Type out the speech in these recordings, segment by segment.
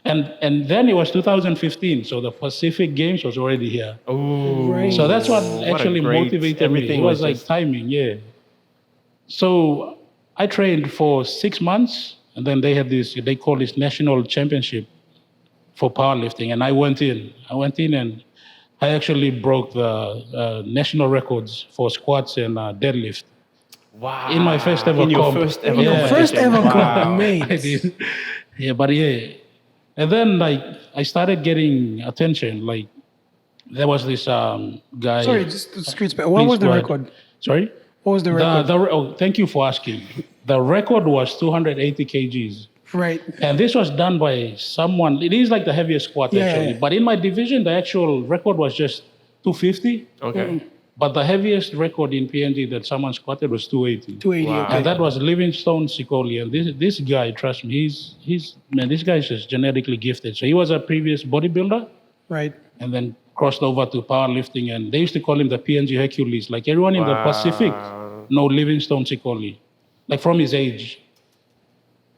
And then it was 2015, so the Pacific Games was already here. Oh, Right. So that's what a actually great- motivated me. everything It was was like just- timing, yeah. So I trained for 6 months, and then they had this, they call this national championship for powerlifting, and I went in. And I actually broke the national records for squats and deadlift. Wow. In my first ever In your comp. first ever Yeah. competition. First ever Wow. comp, mate. I did. Yeah, but yeah. And then like I started getting attention. Like there was this guy. Sorry, just the streets. What Please was the go ahead. record? Sorry? What was the record? Thank you for asking. The record was 280 kgs. Right. And this was done by someone. It is like the heaviest squat Yeah, actually. yeah. But in my division, the actual record was just 250. Okay. But the heaviest record in PNG that someone squatted was 280. 280. Wow. Okay. And that was Livingstone Sikoli. And this guy, trust me, this guy is just genetically gifted. So he was a previous bodybuilder Right. and then crossed over to powerlifting. And they used to call him the PNG Hercules. Like everyone in the Pacific know Livingstone Sikoli, like from his age.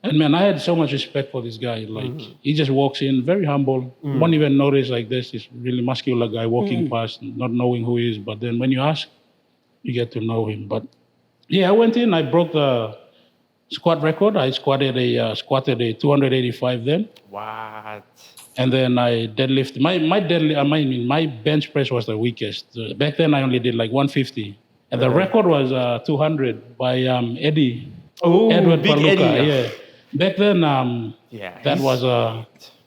And man, I had so much respect for this guy. Like he just walks in, very humble. Won't even notice like this really muscular guy walking past, not knowing who he is. But then when you ask, you get to know him. But yeah, I went in, I broke the squat record. I squatted a 285 then. What? And then I deadlifted. My bench press was the weakest. Back then I only did like 150. And the record was 200 by Eddie. Oh, Edward Big Paluca, Eddie. yeah. Back then, Yeah. that was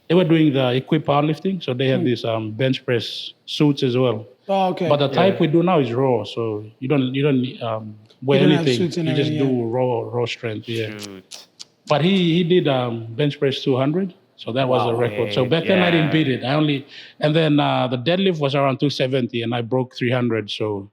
they were doing the equip powerlifting, so they had these bench press suits as well. Oh, okay. But the type we do now is raw, so you don't wear You don't have anything. suits and You just everything, do raw strength. Yeah. Shoot. But he did bench press 200, so that was a Wow. record. So back then I didn't Yeah. beat it. And then the deadlift was around 270, and I broke 300. So